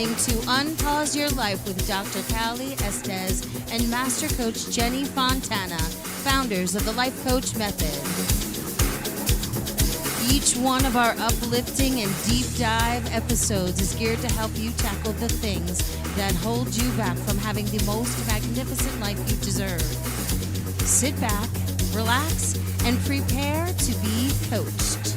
listening to Unpause Your Life with Dr. Cali, Estes, and Master Coach Jenny Fontana, founders of the Life Coach Method. Each one of our uplifting and deep dive episodes is geared to help you tackle the things that hold you back from having the most magnificent life you deserve. Sit back, relax, and prepare to be coached.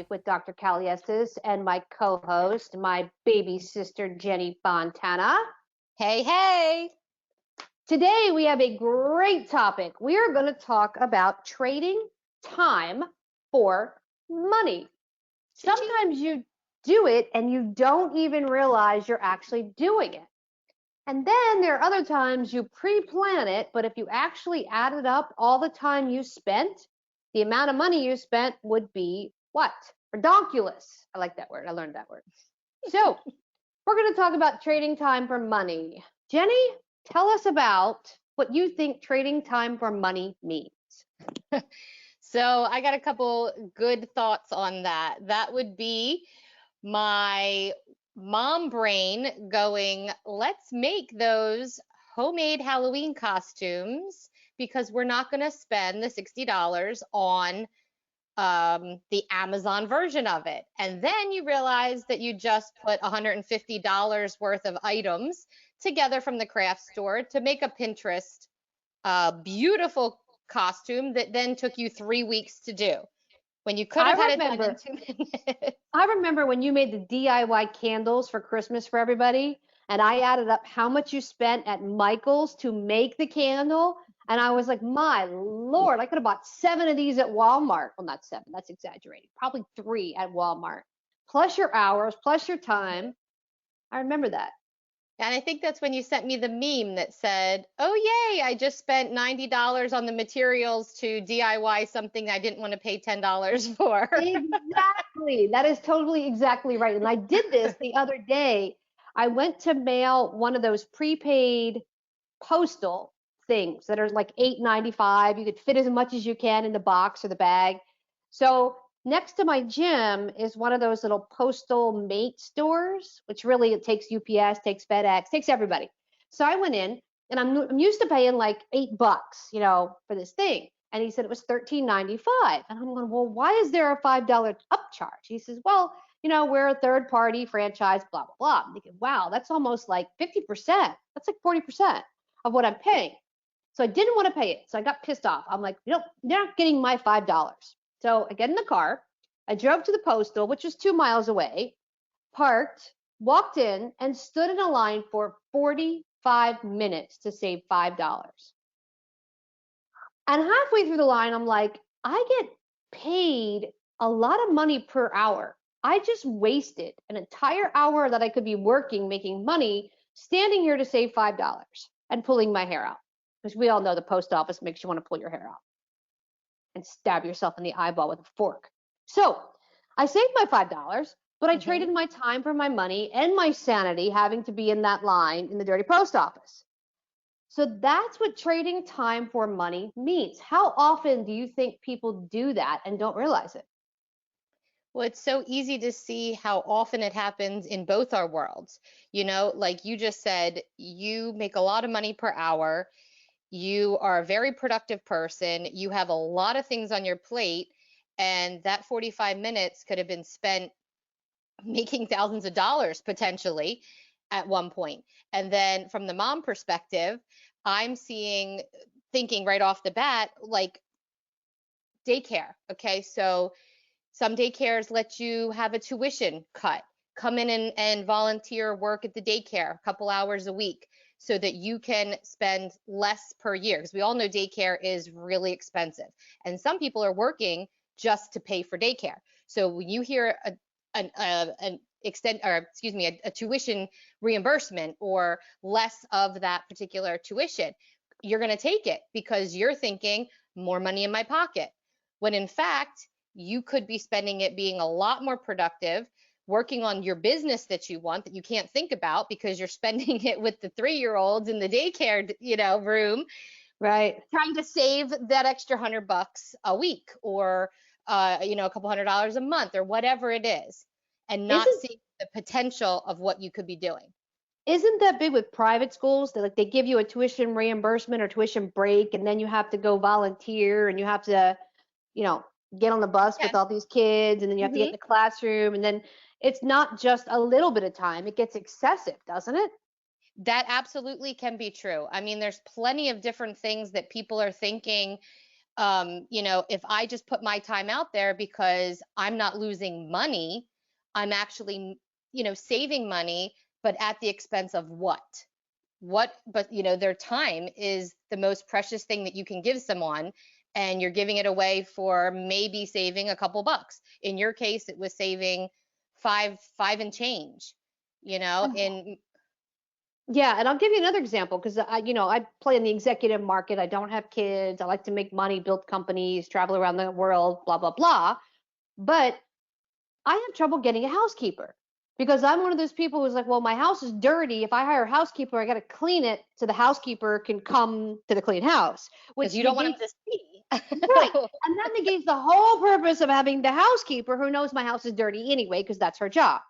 With Dr. Cali Estes and my co-host, my baby sister, Jenny Fontana. Hey, hey. Today, we have a great topic. We are going to talk about trading time for money. Sometimes you do it and you don't even realize you're actually doing it. And then there are other times you pre-plan it, but if you actually added up all the time you spent, the amount of money you spent would be what? Redonkulous. I like that word. I learned that word. So we're going to talk about trading time for money. Jenny, tell us about what you think trading time for money means. So I got a couple good thoughts on that. That would be my mom brain going, let's make those homemade Halloween costumes because we're not going to spend the $60 on the Amazon version of it. And then you realize that you just put $150 worth of items together from the craft store to make a Pinterest beautiful costume that then took you 3 weeks to do when you could have had it done in 2 minutes. I remember when you made the DIY candles for Christmas for everybody, and I added up how much you spent at Michael's to make the candle. And I was like, my Lord, I could have bought 7 of these at Walmart. Well, not 7, that's exaggerating. Probably 3 at Walmart. Plus your hours, plus your time. I remember that. And I think that's when you sent me the meme that said, oh, yay, I just spent $90 on the materials to DIY something I didn't want to pay $10 for. Exactly. That is totally exactly right. And I did this the other day. I went to mail one of those prepaid postal things that are like $8.95. You could fit as much as you can in the box or the bag. So next to my gym is one of those little postal mate stores, which really it takes UPS, takes FedEx, takes everybody. So I went in and I'm used to paying like $8, for this thing. And he said it was $13.95. And I'm going, well, why is there a $5 upcharge? He says, well, we're a third party franchise, blah, blah, blah. I'm thinking, wow, that's almost like 50%. That's like 40% of what I'm paying. So I didn't want to pay it. So I got pissed off. I'm like, you're not getting my $5. So I get in the car. I drove to the postal, which is 2 miles away, parked, walked in, and stood in a line for 45 minutes to save $5. And halfway through the line, I'm like, I get paid a lot of money per hour. I just wasted an entire hour that I could be working, making money, standing here to save $5 and pulling my hair out. Because we all know the post office makes you want to pull your hair out and stab yourself in the eyeball with a fork. So I saved my $5, but I traded my time for my money and my sanity having to be in that line in the dirty post office. So that's what trading time for money means. How often do you think people do that and don't realize it? Well, it's so easy to see how often it happens in both our worlds. Like you just said, you make a lot of money per hour. You are a very productive person. You have a lot of things on your plate. And that 45 minutes could have been spent making thousands of dollars potentially at one point. And then from the mom perspective, I'm thinking right off the bat, like daycare. Okay. So some daycares let you have a tuition cut, come in and volunteer work at the daycare a couple hours a week so that you can spend less per year. Because we all know daycare is really expensive. And some people are working just to pay for daycare. So when you hear a tuition reimbursement or less of that particular tuition, you're going to take it because you're thinking more money in my pocket. When in fact, You could be spending it being a lot more productive, working on your business that you want that you can't think about because you're spending it with the 3-year-olds in the daycare, room, Right. trying to save that extra $100 a week, or a couple $100 a month, or whatever it is, and not Isn't seeing the potential of what you could be doing. isn't that big with private schools? That like they give you a tuition reimbursement or tuition break, and then you have to go volunteer and you have to, you know, get on the bus Yeah. with all these kids, and then you have to get in the classroom, and then it's not just a little bit of time, it gets excessive, doesn't it? That absolutely can be true. I mean, there's plenty of different things that people are thinking, if I just put my time out there because I'm not losing money, I'm actually, saving money, but at the expense of what? But their time is the most precious thing that you can give someone, and you're giving it away for maybe saving a couple bucks. In your case, it was saving five and change, in Yeah, and I'll give you another example because I play in the executive market. I don't have kids. I like to make money, build companies, travel around the world, blah blah blah. But I have trouble getting a housekeeper because I'm one of those people who's like, well, my house is dirty. If I hire a housekeeper, I got to clean it so the housekeeper can come to the clean house, because which you don't want them negates, to see. right. And that negates the whole purpose of having the housekeeper who knows my house is dirty anyway, because that's her job.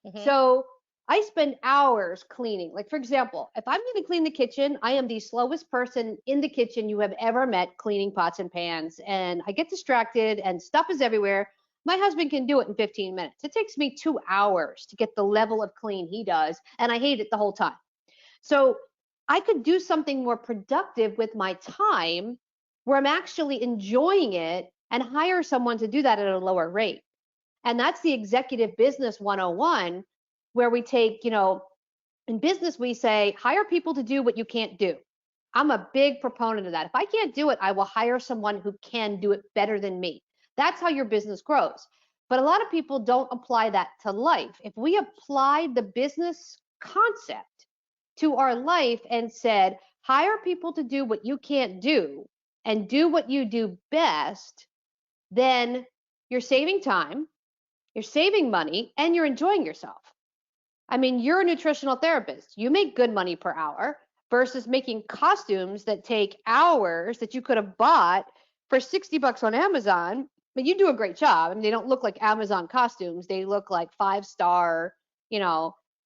Mhm. So I spend hours cleaning. Like, for example, if I'm going to clean the kitchen, I am the slowest person in the kitchen you have ever met cleaning pots and pans. And I get distracted and stuff is everywhere. My husband can do it in 15 minutes. It takes me 2 hours to get the level of clean he does. And I hate it the whole time. So I could do something more productive with my time where I'm actually enjoying it and hire someone to do that at a lower rate. And that's the executive business 101, where we take, in business, we say, hire people to do what you can't do. I'm a big proponent of that. If I can't do it, I will hire someone who can do it better than me. That's how your business grows. But a lot of people don't apply that to life. If we applied the business concept to our life and said, hire people to do what you can't do and do what you do best, then you're saving time, you're saving money, and you're enjoying yourself. I mean, you're a nutritional therapist. You make good money per hour versus making costumes that take hours that you could have bought for $60 on Amazon. But you do a great job. I mean, they don't look like Amazon costumes. They look like 5-star,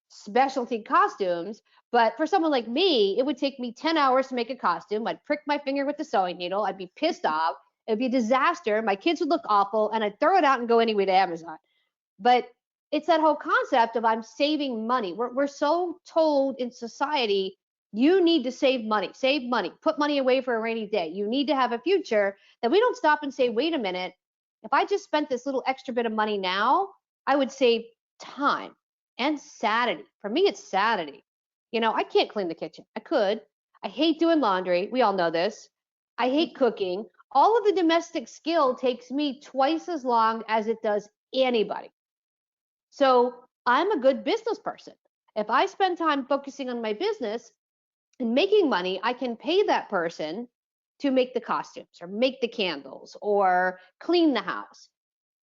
specialty costumes. But for someone like me, it would take me 10 hours to make a costume. I'd prick my finger with the sewing needle. I'd be pissed off. It'd be a disaster. My kids would look awful, and I'd throw it out and go anyway to Amazon. But it's that whole concept of I'm saving money. We're so told in society, you need to save money, put money away for a rainy day. You need to have a future, that we don't stop and say, wait a minute, if I just spent this little extra bit of money now, I would save time and sanity. For me, it's sanity. I can't clean the kitchen. I could. I hate doing laundry. We all know this. I hate cooking. All of the domestic skill takes me twice as long as it does anybody. So I'm a good business person. If I spend time focusing on my business and making money, I can pay that person to make the costumes or make the candles or clean the house.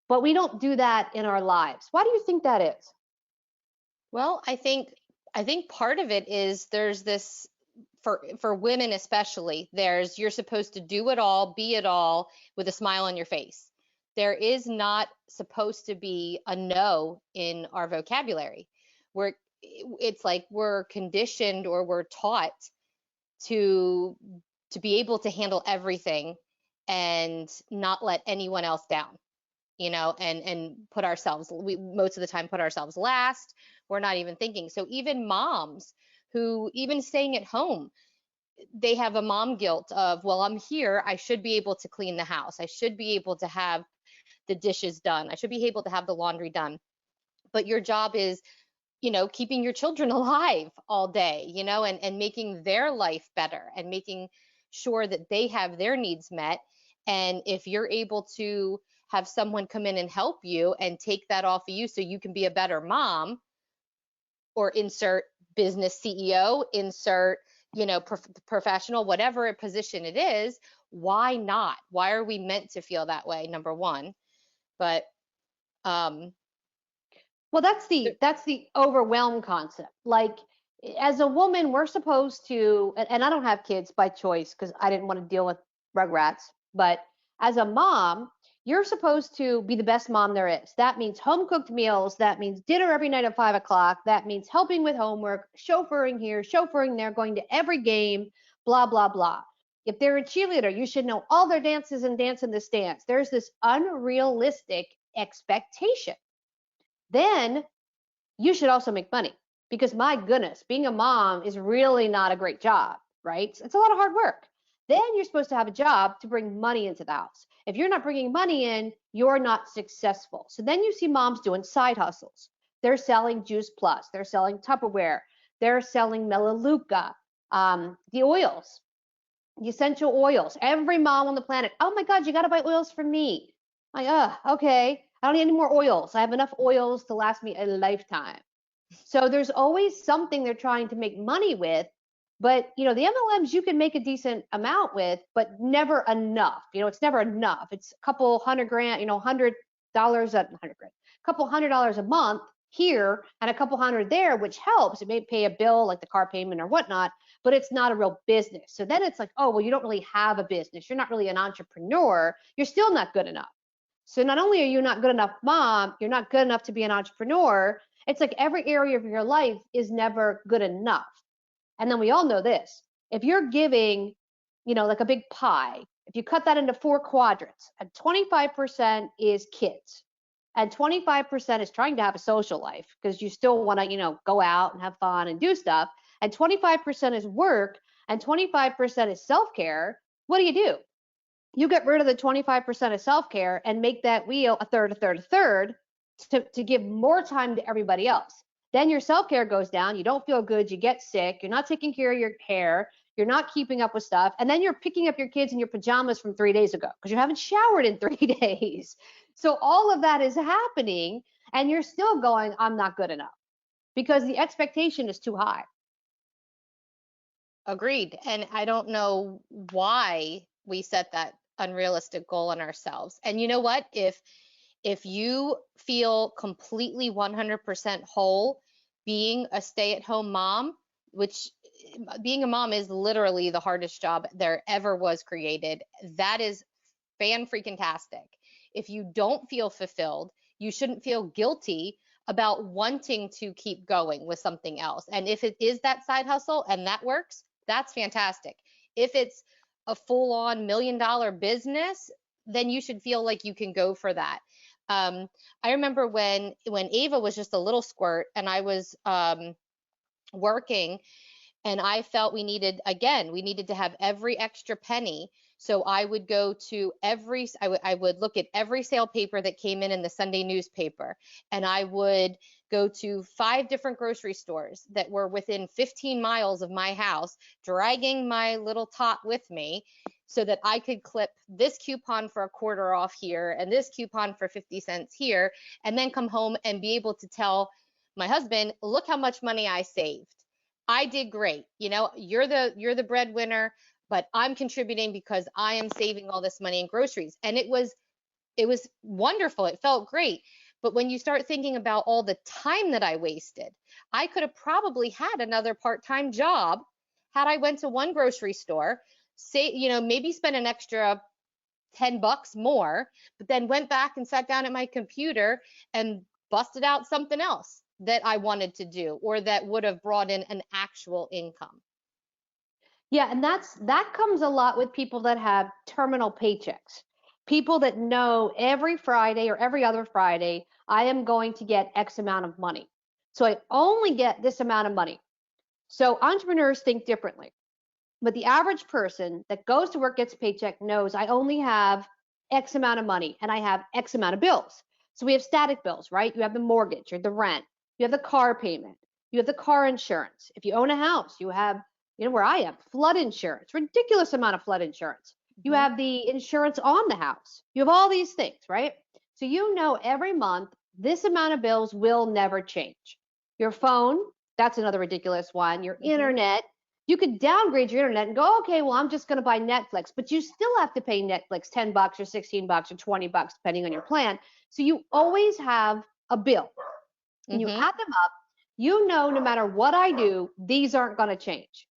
But we don't do that in our lives. Why do you think that is? Well, I think part of it is there's this, for women especially, you're supposed to do it all, be it all with a smile on your face. There is not supposed to be a no in our vocabulary. It's like we're conditioned, or we're taught to be able to handle everything and not let anyone else down, and put ourselves, we most of the time put ourselves last. We're not even thinking. So even moms who, even staying at home, they have a mom guilt of, well, I'm here, I should be able to clean the house, I should be able to have the dishes done, I should be able to have the laundry done. But your job is, keeping your children alive all day, and making their life better, and making sure that they have their needs met. And if you're able to have someone come in and help you and take that off of you so you can be a better mom, or insert business CEO, insert, professional, whatever position it is, why not? Why are we meant to feel that way? Number one. But um, Well, that's the overwhelm concept. Like as a woman, we're supposed to, and I don't have kids by choice because I didn't want to deal with rugrats, but as a mom, you're supposed to be the best mom there is. That means home cooked meals. That means dinner every night at 5 o'clock. That means helping with homework, chauffeuring here, chauffeuring there, going to every game, blah, blah, blah. If they're a cheerleader, you should know all their dances and dance in this dance. There's this unrealistic expectation. Then you should also make money because my goodness, being a mom is really not a great job, right? It's a lot of hard work. Then you're supposed to have a job to bring money into the house. If you're not bringing money in, you're not successful. So then you see moms doing side hustles. They're selling Juice Plus, they're selling Tupperware, they're selling Melaleuca, the oils, the essential oils. Every mom on the planet, oh my God, you got to buy oils for me. Like, okay. I don't need any more oils. I have enough oils to last me a lifetime. So there's always something they're trying to make money with. But, the MLMs you can make a decent amount with, but never enough. It's never enough. It's a couple $100,000, $100, a couple $100 a month here and a couple hundred there, which helps. It may pay a bill like the car payment or whatnot, but it's not a real business. So then it's like, oh, well, you don't really have a business. You're not really an entrepreneur. You're still not good enough. So not only are you not good enough mom, you're not good enough to be an entrepreneur. It's like every area of your life is never good enough. And then we all know this. If you're giving, like a big pie, if you cut that into 4 quadrants, and 25% is kids, and 25% is trying to have a social life because you still want to, go out and have fun and do stuff, and 25% is work, and 25% is self-care, what do? You get rid of the 25% of self-care and make that wheel a third, a third, a third to give more time to everybody else. Then your self-care goes down. You don't feel good. You get sick. You're not taking care of your hair. You're not keeping up with stuff. And then you're picking up your kids in your pajamas from 3 days ago because you haven't showered in 3 days. So all of that is happening and you're still going, I'm not good enough because the expectation is too high. Agreed. And I don't know why we set that unrealistic goal on ourselves. And you know what? If you feel completely 100% whole being a stay-at-home mom, which being a mom is literally the hardest job there ever was created, that is fan-freaking-tastic. If you don't feel fulfilled, you shouldn't feel guilty about wanting to keep going with something else. And if it is that side hustle and that works, that's fantastic. If it's a full-on $1 million business, then you should feel like you can go for that. I remember when Ava was just a little squirt and I was working and I felt we needed to have every extra penny. So I would go to I would look at every sale paper that came in the Sunday newspaper, and I would go to 5 different grocery stores that were within 15 miles of my house, dragging my little tot with me so that I could clip this coupon for $0.25 off here and this coupon for 50 cents here, and then come home and be able to tell my husband, look how much money I saved. I did great. You're the breadwinner, but I'm contributing because I am saving all this money in groceries. And it was wonderful. It felt great. But when you start thinking about all the time that I wasted, I could have probably had another part-time job had I went to one grocery store, maybe spent an extra $10 more, but then went back and sat down at my computer and busted out something else that I wanted to do or that would have brought in an actual income. Yeah, and that comes a lot with people that have terminal paychecks. People that know every Friday or every other Friday, I am going to get X amount of money. So I only get this amount of money. So entrepreneurs think differently. But the average person that goes to work, gets a paycheck, knows I only have X amount of money and I have X amount of bills. So we have static bills, right? You have the mortgage or the rent, you have the car payment, you have the car insurance. If you own a house, you have, where I am, flood insurance, ridiculous amount of flood insurance. You have the insurance on the house. You have all these things, right? So every month, this amount of bills will never change. Your phone, that's another ridiculous one. Your internet, You could downgrade your internet and go, okay, well, I'm just going to buy Netflix, but you still have to pay Netflix $10 or $16 or $20, depending on your plan. So you always have a bill and you Mm-hmm. add them up. You know, no matter what I do, these aren't going to change.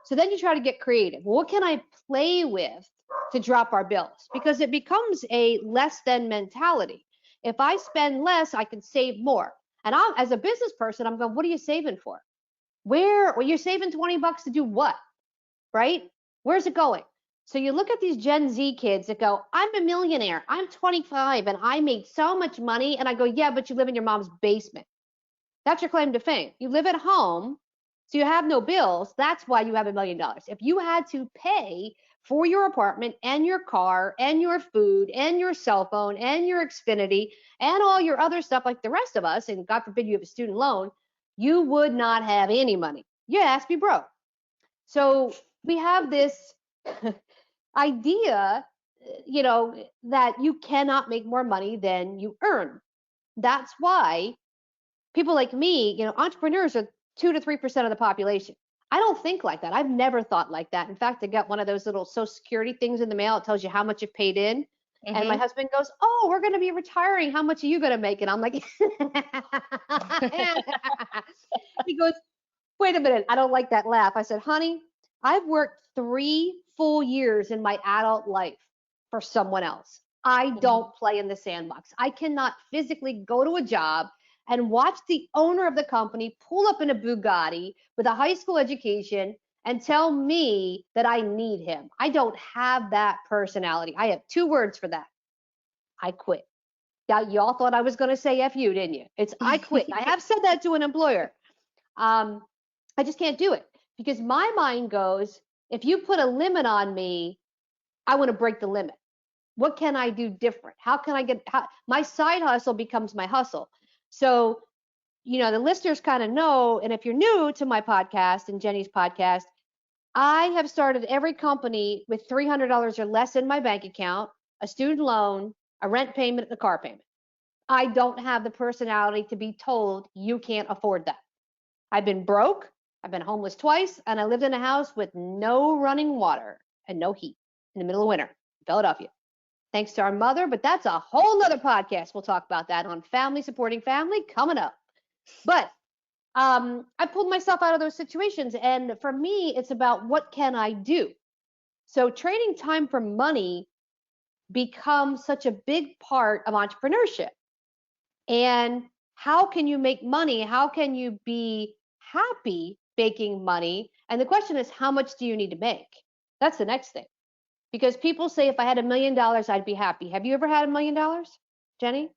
So then you try to get creative. What can I play with to drop our bills? Because it becomes a less than mentality. If I spend less, I can save more. And I'm, as a business person, I'm going, what are you saving for? Well, you're saving $20 to do what? Right? Where's it going? So you look at these Gen Z kids that go, I'm a millionaire. I'm 25 and I made so much money. And I go, yeah, but you live in your mom's basement. That's your claim to fame. You live at home, so you have no bills. That's why you have $1 million. If you had to pay for your apartment and your car and your food and your cell phone and your Xfinity and all your other stuff like the rest of us, and God forbid you have a student loan, you would not have any money. Your ass be broke. So we have this idea, that you cannot make more money than you earn. That's why people like me, entrepreneurs are 2 to 3% of the population. I don't think like that. I've never thought like that. In fact, I got one of those little Social Security things in the mail. It tells you how much you've paid in. Mm-hmm. And my husband goes, oh, we're going to be retiring. How much are you going to make? And I'm like, he goes, wait a minute. I don't like that laugh. I said, honey, I've worked 3 full years in my adult life for someone else. I don't play in the sandbox. I cannot physically go to a job and watch the owner of the company pull up in a Bugatti with a high school education and tell me that I need him. I don't have that personality. I have 2 words for that. I quit. Now, y'all thought I was going to say F you, didn't you? It's I quit. I have said that to an employer. I just can't do it because my mind goes, if you put a limit on me, I want to break the limit. What can I do different? How can I my side hustle becomes my hustle. So, the listeners kind of know, and if you're new to my podcast and Jenny's podcast, I have started every company with $300 or less in my bank account, a student loan, a rent payment, and a car payment. I don't have the personality to be told you can't afford that. I've been broke, I've been homeless twice, and I lived in a house with no running water and no heat in the middle of winter in Philadelphia. Thanks to our mother, but that's a whole nother podcast. We'll talk about that on family supporting family coming up. But I pulled myself out of those situations. And for me, it's about what can I do? So trading time for money becomes such a big part of entrepreneurship. And how can you make money? How can you be happy making money? And the question is, how much do you need to make? That's the next thing. Because people say if I had $1 million, I'd be happy. Have you ever had $1 million, Jenny?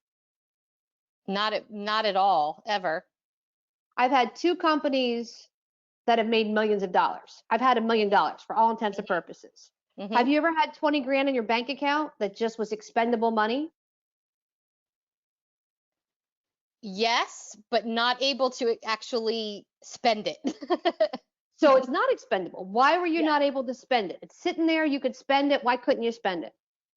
Not at all, ever. I've had 2 companies that have made millions of dollars. I've had $1 million for all intents and purposes. Mm-hmm. Have you ever had 20 grand in your bank account that just was expendable money? Yes, but not able to actually spend it. So it's not expendable. Why were you not able to spend it? It's sitting there, you could spend it. Why couldn't you spend it?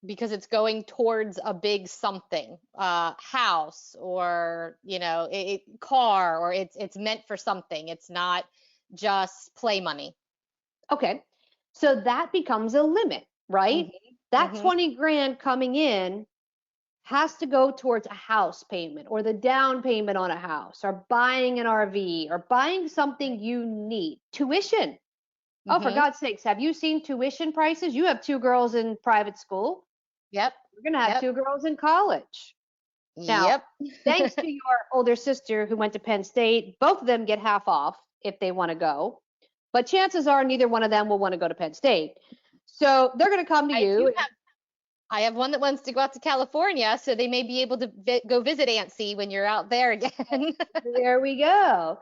Because it's going towards a big something, house or, car, or it's meant for something. It's not just play money. Okay. So that becomes a limit, right? Mm-hmm. That Mm-hmm. 20 grand coming in has to go towards a house payment or the down payment on a house or buying an RV or buying something you need. Tuition. Mm-hmm. Oh, for God's sakes, have you seen tuition prices? You have 2 girls in private school. Yep. We're going to have 2 girls in college. Now, Yep. thanks to your older sister who went to Penn State, both of them get half off if they want to go. But chances are neither one of them will want to go to Penn State. So they're going to come to you. I have one that wants to go out to California, so they may be able to go visit Aunt C when you're out there again. There we go.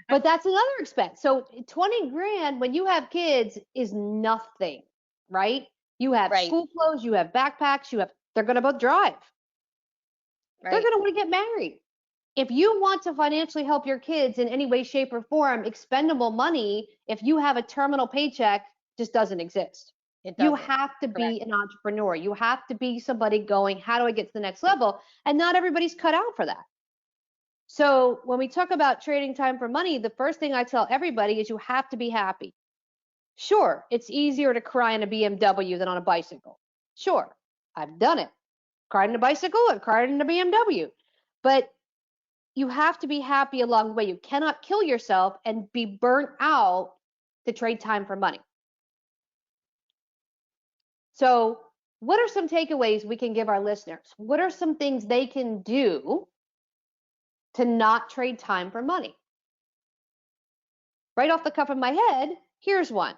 But that's another expense. So 20 grand when you have kids is nothing, right? You have school clothes, you have backpacks, they're going to both drive. Right. They're going to want to get married. If you want to financially help your kids in any way, shape, or form, expendable money, if you have a terminal paycheck, just doesn't exist. You have to be an entrepreneur. You have to be somebody going, how do I get to the next level? And not everybody's cut out for that. So when we talk about trading time for money, the first thing I tell everybody is you have to be happy. Sure, it's easier to cry in a BMW than on a bicycle. Sure, I've done it. Cried in a bicycle, I've cried in a BMW. But you have to be happy along the way. You cannot kill yourself and be burnt out to trade time for money. So, what are some takeaways we can give our listeners? What are some things they can do to not trade time for money? Right off the cuff of my head, here's one.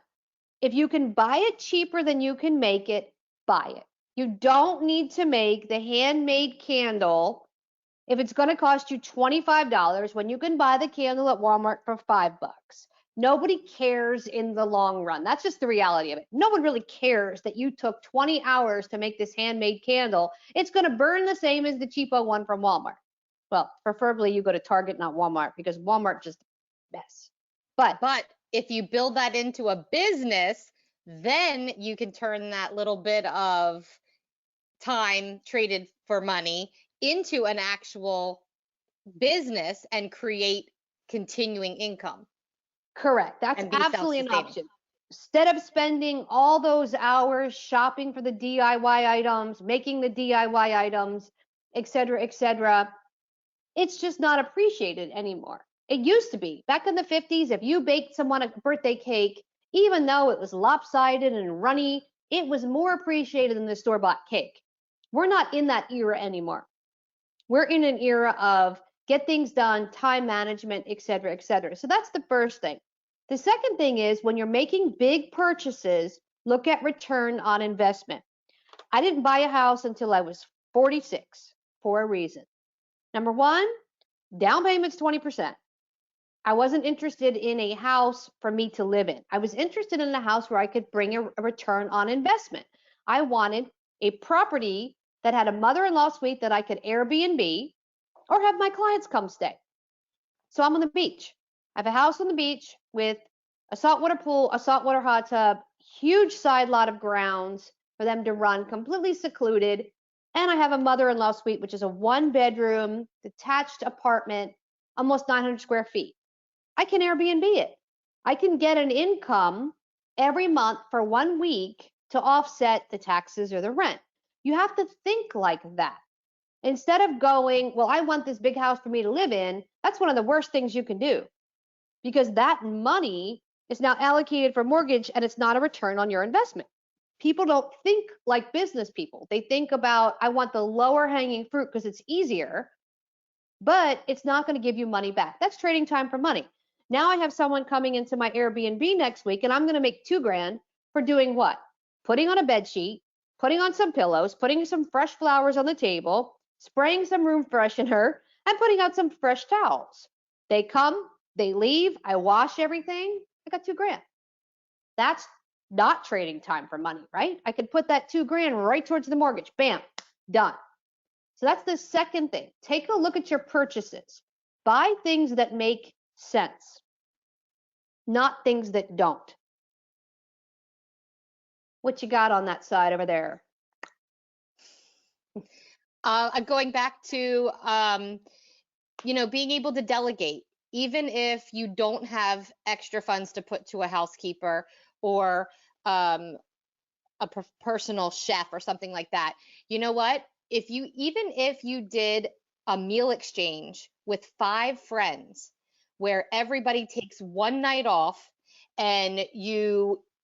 If you can buy it cheaper than you can make it, buy it. You don't need to make the handmade candle if it's going to cost you $25 when you can buy the candle at Walmart for $5. Nobody cares in the long run. That's just the reality of it. No one really cares that you took 20 hours to make this handmade candle. It's going to burn the same as the cheapo one from Walmart. Well, preferably you go to Target, not Walmart, because Walmart just a mess. But if you build that into a business, then you can turn that little bit of time traded for money into an actual business and create continuing income. Correct. That's absolutely an option. Instead of spending all those hours shopping for the DIY items, making the DIY items, et cetera, it's just not appreciated anymore. It used to be. Back in the 50s, if you baked someone a birthday cake, even though it was lopsided and runny, it was more appreciated than the store-bought cake. We're not in that era anymore. We're in an era of get things done, time management, et cetera. So that's the first thing. The second thing is when you're making big purchases, look at return on investment. I didn't buy a house until I was 46 for a reason. Number one, down payment's 20%. I wasn't interested in a house for me to live in. I was interested in a house where I could bring a return on investment. I wanted a property that had a mother-in-law suite that I could Airbnb or have my clients come stay. So I'm on the beach. I have a house on the beach with a saltwater pool, a saltwater hot tub, huge side lot of grounds for them to run, completely secluded. And I have a mother-in-law suite, which is a 1-bedroom detached apartment, almost 900 square feet. I can Airbnb it. I can get an income every month for 1 week to offset the taxes or the rent. You have to think like that. Instead of going, well, I want this big house for me to live in, that's one of the worst things you can do because that money is now allocated for mortgage and it's not a return on your investment. People don't think like business people. They think about, I want the lower hanging fruit because it's easier, but it's not going to give you money back. That's trading time for money. Now I have someone coming into my Airbnb next week and I'm going to make $2,000 for doing what? Putting on a bed sheet, putting on some pillows, putting some fresh flowers on the table, spraying some room freshener, and putting out some fresh towels. They come, they leave, I wash everything, I got $2,000. That's not trading time for money, right? I could put that $2,000 right towards the mortgage. Bam, done. So that's the second thing. Take a look at your purchases. Buy things that make sense, not things that don't. What you got on that side over there? Going back to, being able to delegate, even if you don't have extra funds to put to a housekeeper or a personal chef or something like that. You know what? Even if you did a meal exchange with 5 friends where everybody takes one night off and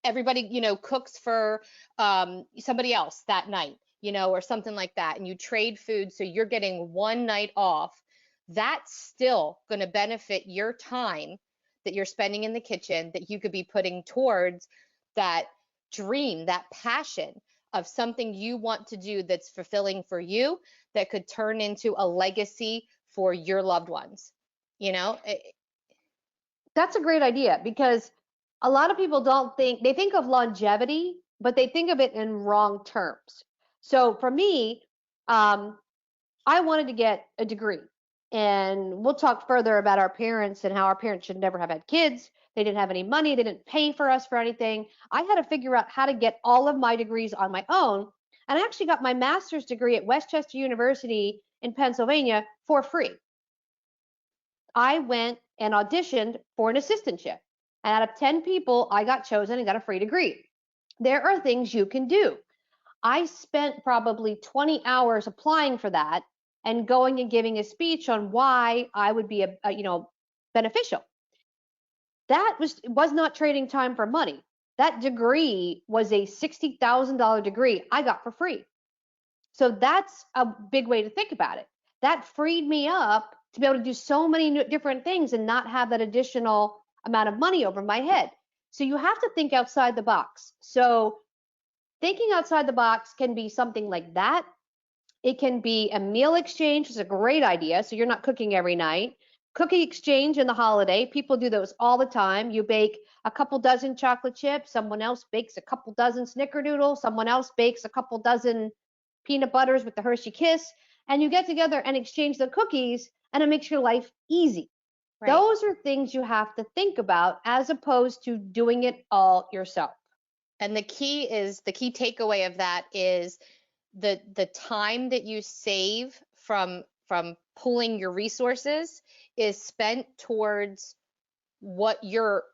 everybody cooks for somebody else that night, or something like that, and you trade food so you're getting one night off, that's still going to benefit your time that you're spending in the kitchen that you could be putting towards that dream, that passion of something you want to do that's fulfilling for you, that could turn into a legacy for your loved ones. That's a great idea because a lot of people they think of longevity, but they think of it in wrong terms. So for me, I wanted to get a degree, and we'll talk further about our parents and how our parents should never have had kids. They didn't have any money. They didn't pay for us for anything. I had to figure out how to get all of my degrees on my own. And I actually got my master's degree at Westchester University in Pennsylvania for free. I went and auditioned for an assistantship. And out of 10 people, I got chosen and got a free degree. There are things you can do. I spent probably 20 hours applying for that and going and giving a speech on why I would be beneficial. That was not trading time for money. That degree was a $60,000 degree I got for free. So that's a big way to think about it. That freed me up to be able to do so many different things and not have that additional amount of money over my head. So you have to think outside the box. So thinking outside the box can be something like that. It can be a meal exchange, which is a great idea. So you're not cooking every night. Cookie exchange in the holiday. People do those all the time. You bake a couple dozen chocolate chips. Someone else bakes a couple dozen snickerdoodles. Someone else bakes a couple dozen peanut butters with the Hershey Kiss. And you get together and exchange the cookies, and it makes your life easy. Right. Those are things you have to think about as opposed to doing it all yourself. And the key takeaway of that is the time that you save from pulling your resources is spent towards what your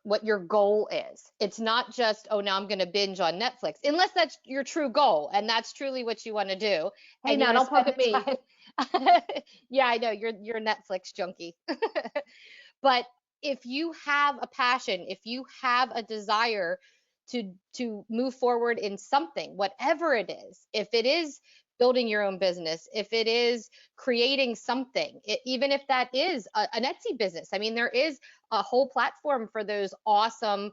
goal is. It's not just, oh, now I'm going to binge on Netflix, unless that's your true goal and that's truly what you want to do. Hey, and now don't poke at me. Yeah, I know you're a Netflix junkie. But if you have a passion, if you have a desire to move forward in something, whatever it is, if it is building your own business, if it is creating something, even if that is an Etsy business. I mean, there is a whole platform for those awesome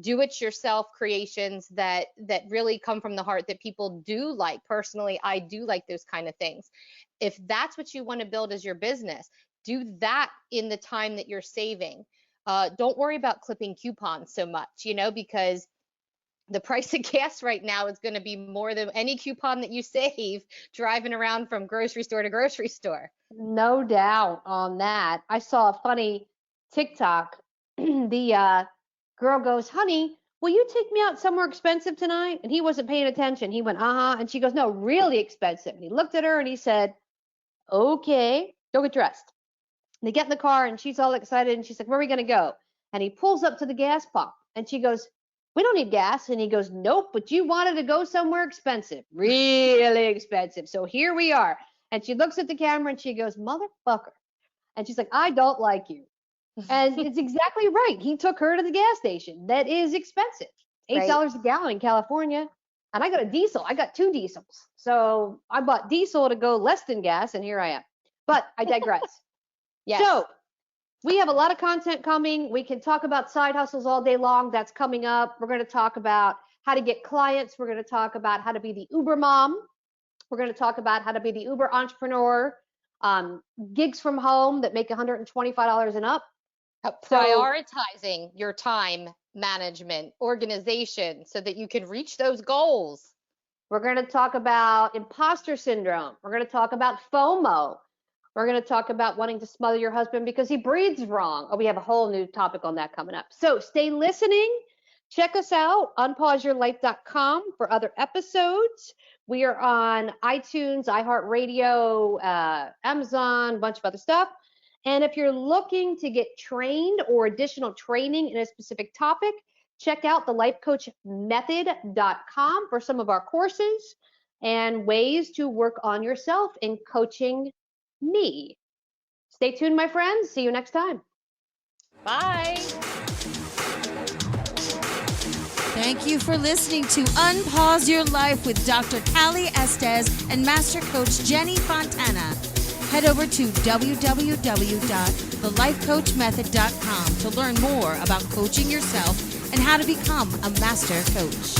do-it-yourself creations that really come from the heart that people do like. Personally, I do like those kind of things. If that's what you want to build as your business, do that in the time that you're saving. Don't worry about clipping coupons so much, because the price of gas right now is going to be more than any coupon that you save driving around from grocery store to grocery store. No doubt on that. I saw a funny TikTok. The girl goes, honey, will you take me out somewhere expensive tonight? And he wasn't paying attention. He went, uh-huh. And she goes, no, really expensive. And he looked at her and he said, okay, go get dressed. And they get in the car and she's all excited. And she's like, where are we going to go? And he pulls up to the gas pump and she goes, we don't need gas. And he goes, nope, but you wanted to go somewhere expensive, really expensive. So here we are. And she looks at the camera and she goes, motherfucker. And she's like, I don't like you. And it's exactly right. He took her to the gas station. That is expensive. $8 a gallon in California. And I got a diesel. I got 2 diesels. So I bought diesel to go less than gas. And here I am. But I digress. Yes. So we have a lot of content coming. We can talk about side hustles all day long. That's coming up. We're going to talk about how to get clients. We're going to talk about how to be the Uber mom. We're going to talk about how to be the Uber entrepreneur, gigs from home that make $125 and up. Prioritizing your time management, organization, so that you can reach those goals. We're going to talk about imposter syndrome. We're going to talk about FOMO. We're going to talk about wanting to smother your husband because he breathes wrong. Oh, we have a whole new topic on that coming up. So stay listening. Check us out, unpauseyourlife.com for other episodes. We are on iTunes, iHeartRadio, Amazon, a bunch of other stuff. And if you're looking to get trained or additional training in a specific topic, check out thelifecoachmethod.com for some of our courses and ways to work on yourself in coaching me. Stay tuned, my friends. See you next time. Bye. Thank you for listening to Unpause Your Life with Dr. Cali, Estes, and Master Coach Jenny Fontana. Head over to www.thelifecoachmethod.com to learn more about coaching yourself and how to become a master coach.